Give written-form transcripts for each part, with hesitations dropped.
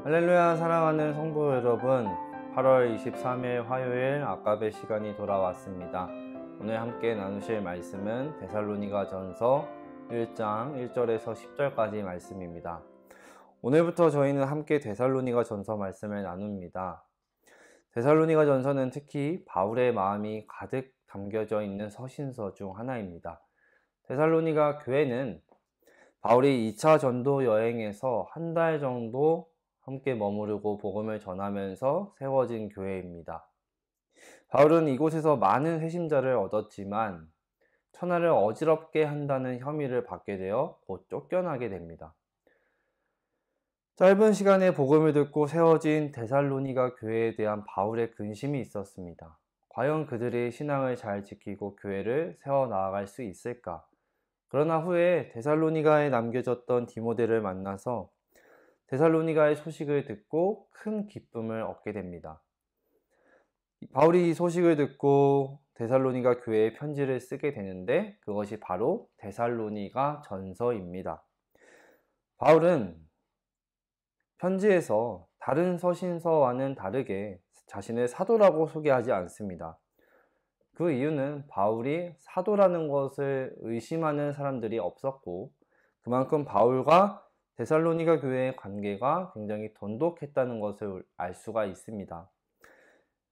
할렐루야. 사랑하는 성도 여러분, 8월 23일 화요일 아까베 시간이 돌아왔습니다. 오늘 함께 나누실 말씀은 데살로니가 전서 1장 1절에서 10절까지 말씀입니다. 오늘부터 저희는 함께 데살로니가 전서 말씀을 나눕니다. 데살로니가 전서는 특히 바울의 마음이 가득 담겨져 있는 서신서 중 하나입니다. 데살로니가 교회는 바울이 2차 전도 여행에서 한 달 정도 함께 머무르고 복음을 전하면서 세워진 교회입니다. 바울은 이곳에서 많은 회심자를 얻었지만 천하를 어지럽게 한다는 혐의를 받게 되어 곧 쫓겨나게 됩니다. 짧은 시간에 복음을 듣고 세워진 데살로니가 교회에 대한 바울의 근심이 있었습니다. 과연 그들이 신앙을 잘 지키고 교회를 세워나갈 수 있을까? 그러나 후에 데살로니가에 남겨졌던 디모데를 만나서 데살로니가의 소식을 듣고 큰 기쁨을 얻게 됩니다. 바울이 이 소식을 듣고 데살로니가 교회에 편지를 쓰게 되는데 그것이 바로 데살로니가 전서입니다. 바울은 편지에서 다른 서신서와는 다르게 자신을 사도라고 소개하지 않습니다. 그 이유는 바울이 사도라는 것을 의심하는 사람들이 없었고 그만큼 바울과 데살로니가 교회의 관계가 굉장히 돈독했다는 것을 알 수가 있습니다.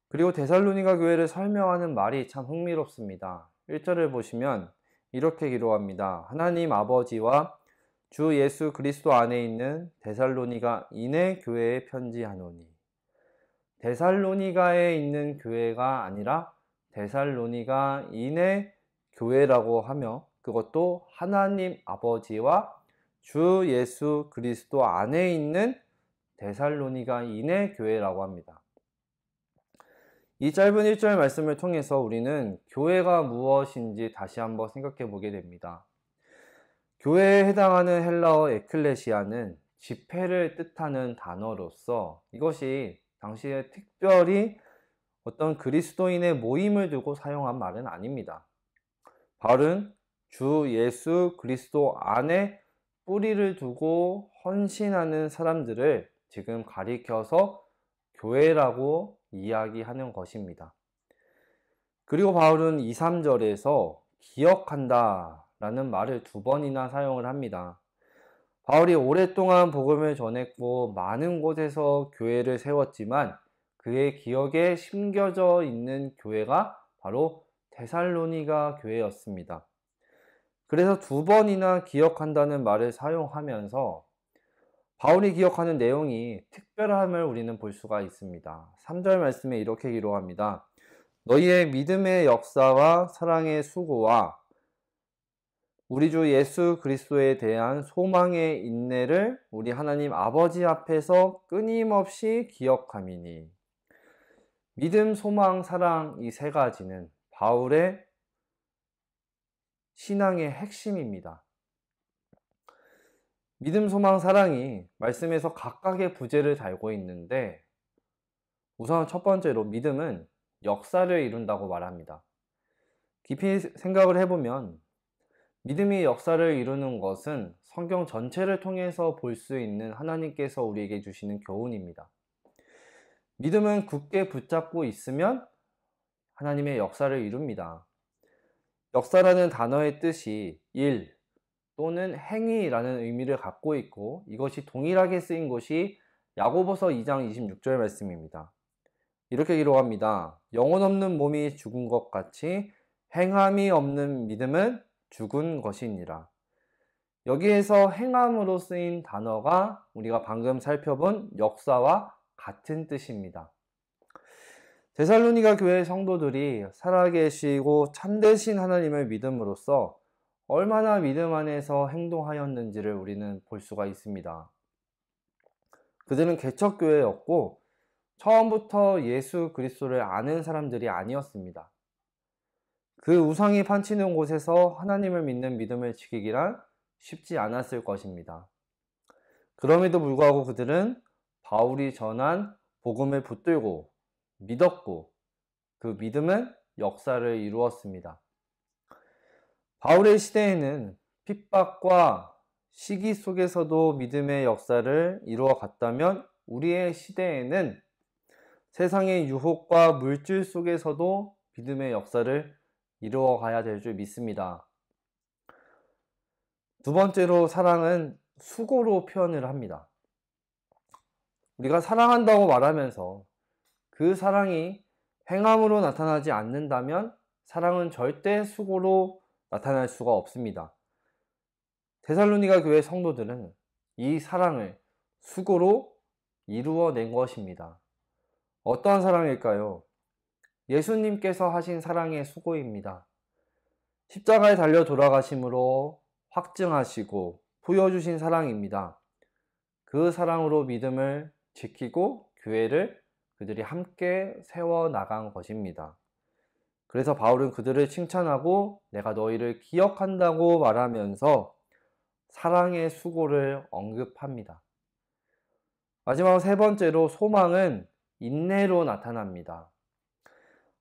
그리고 데살로니가 교회를 설명하는 말이 참 흥미롭습니다. 1절을 보시면 이렇게 기록합니다. 하나님 아버지와 주 예수 그리스도 안에 있는 데살로니가 인의 교회에 편지하노니. 데살로니가에 있는 교회가 아니라 데살로니가 인의 교회라고 하며 그것도 하나님 아버지와 주 예수 그리스도 안에 있는 데살로니가 인의 교회라고 합니다. 이 짧은 1절 말씀을 통해서 우리는 교회가 무엇인지 다시 한번 생각해 보게 됩니다. 교회에 해당하는 헬라어 에클레시아는 집회를 뜻하는 단어로서 이것이 당시에 특별히 어떤 그리스도인의 모임을 두고 사용한 말은 아닙니다. 바울은 주 예수 그리스도 안에 뿌리를 두고 헌신하는 사람들을 지금 가리켜서 교회라고 이야기하는 것입니다. 그리고 바울은 2, 3절에서 기억한다 라는 말을 2번이나 사용을 합니다. 바울이 오랫동안 복음을 전했고 많은 곳에서 교회를 세웠지만 그의 기억에 심겨져 있는 교회가 바로 데살로니가 교회였습니다. 그래서 2번이나 기억한다는 말을 사용하면서 바울이 기억하는 내용이 특별함을 우리는 볼 수가 있습니다. 3절 말씀에 이렇게 기록합니다. 너희의 믿음의 역사와 사랑의 수고와 우리 주 예수 그리스도에 대한 소망의 인내를 우리 하나님 아버지 앞에서 끊임없이 기억함이니. 믿음, 소망, 사랑 이 3가지는 바울의 신앙의 핵심입니다. 믿음, 소망, 사랑이 말씀에서 각각의 부제를 달고 있는데 우선 첫 번째로 믿음은 역사를 이룬다고 말합니다. 깊이 생각을 해보면 믿음이 역사를 이루는 것은 성경 전체를 통해서 볼 수 있는 하나님께서 우리에게 주시는 교훈입니다. 믿음은 굳게 붙잡고 있으면 하나님의 역사를 이룹니다. 역사라는 단어의 뜻이 일 또는 행위라는 의미를 갖고 있고 이것이 동일하게 쓰인 것이 야고보서 2장 26절 말씀입니다. 이렇게 기록합니다. 영혼 없는 몸이 죽은 것 같이 행함이 없는 믿음은 죽은 것이니라. 여기에서 행함으로 쓰인 단어가 우리가 방금 살펴본 역사와 같은 뜻입니다. 데살로니가 교회 성도들이 살아계시고 참되신 하나님을 믿음으로써 얼마나 믿음 안에서 행동하였는지를 우리는 볼 수가 있습니다. 그들은 개척교회였고 처음부터 예수 그리스도를 아는 사람들이 아니었습니다. 그 우상이 판치는 곳에서 하나님을 믿는 믿음을 지키기란 쉽지 않았을 것입니다. 그럼에도 불구하고 그들은 바울이 전한 복음을 붙들고 믿었고 그 믿음은 역사를 이루었습니다. 바울의 시대에는 핍박과 시기 속에서도 믿음의 역사를 이루어 갔다면 우리의 시대에는 세상의 유혹과 물질 속에서도 믿음의 역사를 이루어 가야 될 줄 믿습니다. 두 번째로 사랑은 수고로 표현을 합니다. 우리가 사랑한다고 말하면서 그 사랑이 행함으로 나타나지 않는다면 사랑은 절대 수고로 나타날 수가 없습니다. 데살로니가 교회 성도들은 이 사랑을 수고로 이루어낸 것입니다. 어떠한 사랑일까요? 예수님께서 하신 사랑의 수고입니다. 십자가에 달려 돌아가심으로 확증하시고 보여주신 사랑입니다. 그 사랑으로 믿음을 지키고 교회를 그들이 함께 세워나간 것입니다. 그래서 바울은 그들을 칭찬하고 내가 너희를 기억한다고 말하면서 사랑의 수고를 언급합니다. 마지막 세 번째로 소망은 인내로 나타납니다.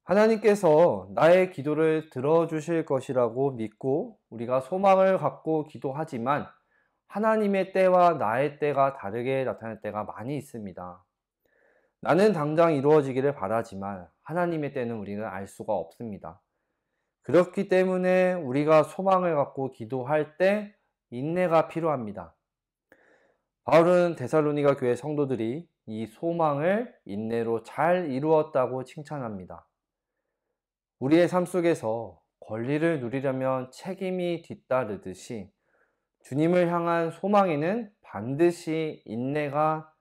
하나님께서 나의 기도를 들어주실 것이라고 믿고 우리가 소망을 갖고 기도하지만 하나님의 때와 나의 때가 다르게 나타날 때가 많이 있습니다. 나는 당장 이루어지기를 바라지만 하나님의 때는 우리는 알 수가 없습니다. 그렇기 때문에 우리가 소망을 갖고 기도할 때 인내가 필요합니다. 바울은 데살로니가 교회 성도들이 이 소망을 인내로 잘 이루었다고 칭찬합니다. 우리의 삶 속에서 권리를 누리려면 책임이 뒤따르듯이 주님을 향한 소망에는 반드시 인내가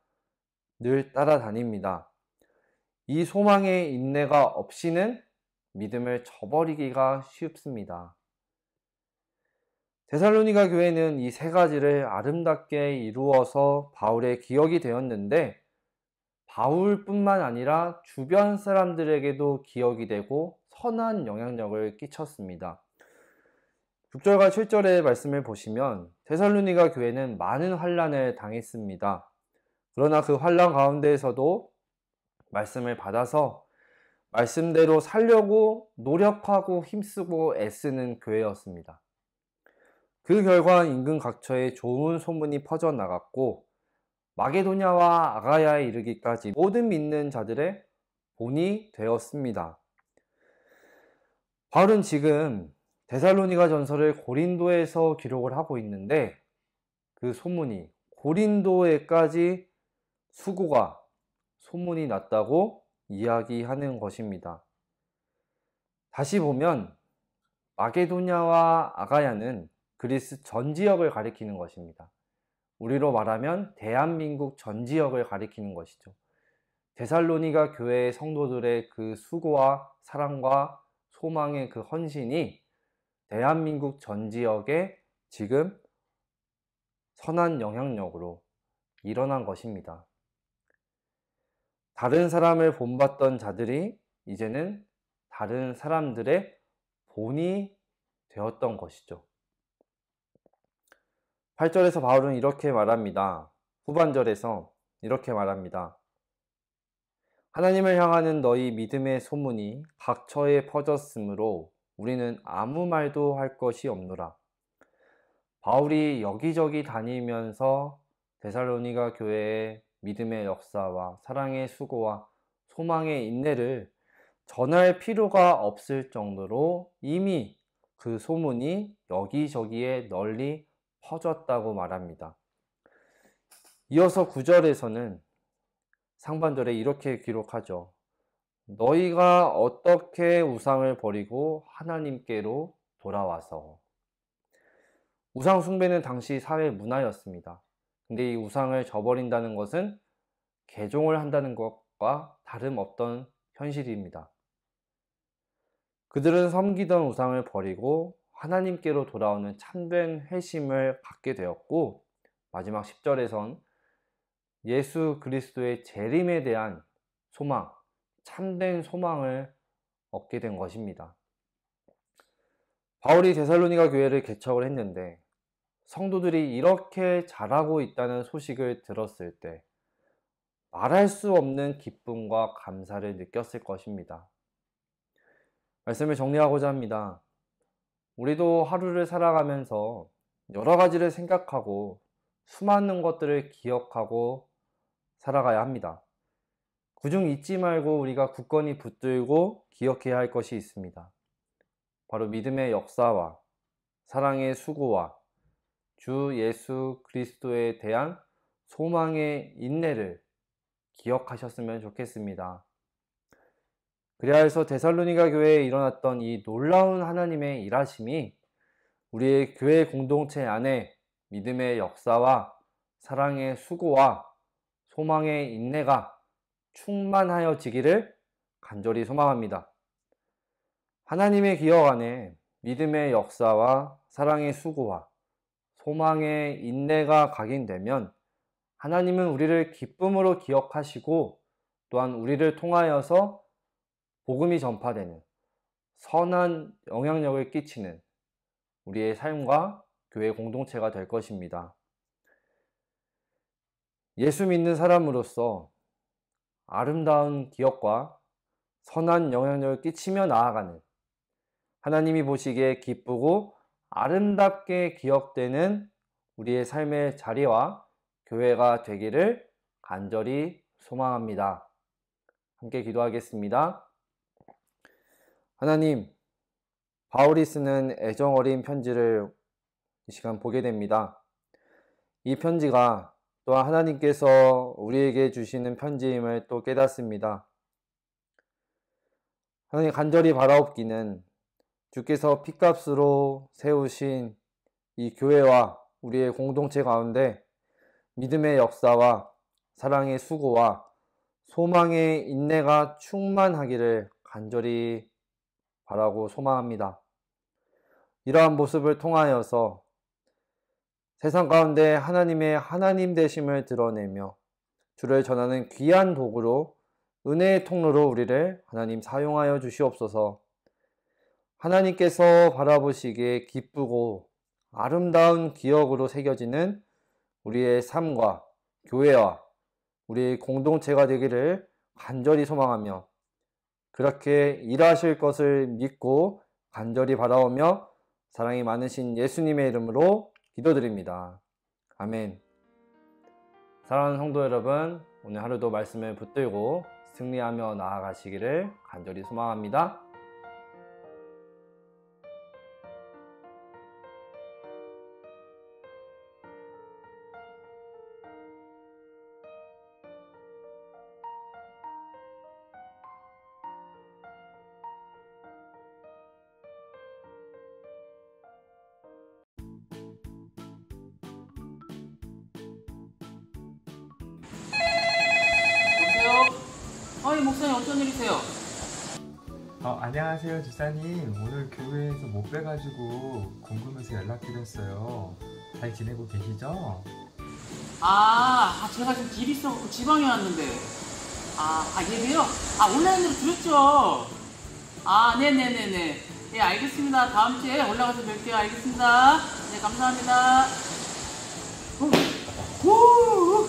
늘 따라다닙니다. 이 소망의 인내가 없이는 믿음을 저버리기가 쉽습니다. 데살로니가 교회는 이 세 가지를 아름답게 이루어서 바울의 기억이 되었는데 바울뿐만 아니라 주변 사람들에게도 기억이 되고 선한 영향력을 끼쳤습니다. 6절과 7절의 말씀을 보시면 데살로니가 교회는 많은 환난을 당했습니다. 그러나 그 환난 가운데에서도 말씀을 받아서 말씀대로 살려고 노력하고 힘쓰고 애쓰는 교회였습니다. 그 결과 인근 각처에 좋은 소문이 퍼져나갔고 마게도냐와 아가야에 이르기까지 모든 믿는 자들의 본이 되었습니다. 바울은 지금 데살로니가 전서를 고린도에서 기록을 하고 있는데 그 소문이 고린도에까지 수고가 소문이 났다고 이야기하는 것입니다. 다시 보면 마게도냐와 아가야는 그리스 전 지역을 가리키는 것입니다. 우리로 말하면 대한민국 전 지역을 가리키는 것이죠. 데살로니가 교회의 성도들의 그 수고와 사랑과 소망의 그 헌신이 대한민국 전 지역에 지금 선한 영향력으로 일어난 것입니다. 다른 사람을 본받던 자들이 이제는 다른 사람들의 본이 되었던 것이죠. 8절에서 바울은 이렇게 말합니다. 후반절에서 이렇게 말합니다. 하나님을 향하는 너희 믿음의 소문이 각처에 퍼졌으므로 우리는 아무 말도 할 것이 없노라. 바울이 여기저기 다니면서 데살로니가 교회의 믿음의 역사와 사랑의 수고와 소망의 인내를 전할 필요가 없을 정도로 이미 그 소문이 여기저기에 널리 퍼졌다고 말합니다. 이어서 9절에서는 상반절에 이렇게 기록하죠. 너희가 어떻게 우상을 버리고 하나님께로 돌아와서. 우상 숭배는 당시 사회 문화였습니다. 근데 이 우상을 저버린다는 것은 개종을 한다는 것과 다름없던 현실입니다. 그들은 섬기던 우상을 버리고 하나님께로 돌아오는 참된 회심을 갖게 되었고 마지막 10절에선 예수 그리스도의 재림에 대한 소망, 참된 소망을 얻게 된 것입니다. 바울이 데살로니가 교회를 개척을 했는데 성도들이 이렇게 잘하고 있다는 소식을 들었을 때 말할 수 없는 기쁨과 감사를 느꼈을 것입니다. 말씀을 정리하고자 합니다. 우리도 하루를 살아가면서 여러 가지를 생각하고 수많은 것들을 기억하고 살아가야 합니다. 그중 잊지 말고 우리가 굳건히 붙들고 기억해야 할 것이 있습니다. 바로 믿음의 역사와 사랑의 수고와 주 예수 그리스도에 대한 소망의 인내를 기억하셨으면 좋겠습니다. 그래야 해서 데살로니가 교회에 일어났던 이 놀라운 하나님의 일하심이 우리의 교회 공동체 안에 믿음의 역사와 사랑의 수고와 소망의 인내가 충만하여지기를 간절히 소망합니다. 하나님의 기억 안에 믿음의 역사와 사랑의 수고와 소망의 인내가 각인되면 하나님은 우리를 기쁨으로 기억하시고 또한 우리를 통하여서 복음이 전파되는 선한 영향력을 끼치는 우리의 삶과 교회 공동체가 될 것입니다. 예수 믿는 사람으로서 아름다운 기억과 선한 영향력을 끼치며 나아가는 하나님이 보시기에 기쁘고 아름답게 기억되는 우리의 삶의 자리와 교회가 되기를 간절히 소망합니다. 함께 기도하겠습니다. 하나님, 바울이 쓰는 애정어린 편지를 이 시간 보게 됩니다. 이 편지가 또한 하나님께서 우리에게 주시는 편지임을 또 깨닫습니다. 하나님, 간절히 바라옵기는 주께서 핏값으로 세우신 이 교회와 우리의 공동체 가운데 믿음의 역사와 사랑의 수고와 소망의 인내가 충만하기를 간절히 바라고 소망합니다. 이러한 모습을 통하여서 세상 가운데 하나님의 하나님 되심을 드러내며 주를 전하는 귀한 도구로 은혜의 통로로 우리를 하나님 사용하여 주시옵소서. 하나님께서 바라보시기에 기쁘고 아름다운 기억으로 새겨지는 우리의 삶과 교회와 우리의 공동체가 되기를 간절히 소망하며 그렇게 일하실 것을 믿고 간절히 바라오며 사랑이 많으신 예수님의 이름으로 기도드립니다. 아멘. 사랑하는 성도 여러분, 오늘 하루도 말씀을 붙들고 승리하며 나아가시기를 간절히 소망합니다. 여보세요? 목사님 어떤 일이세요? 안녕하세요 집사님. 오늘 교회에서 못 뵈가지고 궁금해서 연락드렸어요. 잘 지내고 계시죠? 제가 지금 길이 있어갖고 지방에 왔는데 예배요? 온라인으로 들었죠? 네네네네. 예, 알겠습니다. 다음 주에 올라가서 뵐게요. 알겠습니다. 네, 감사합니다. 오!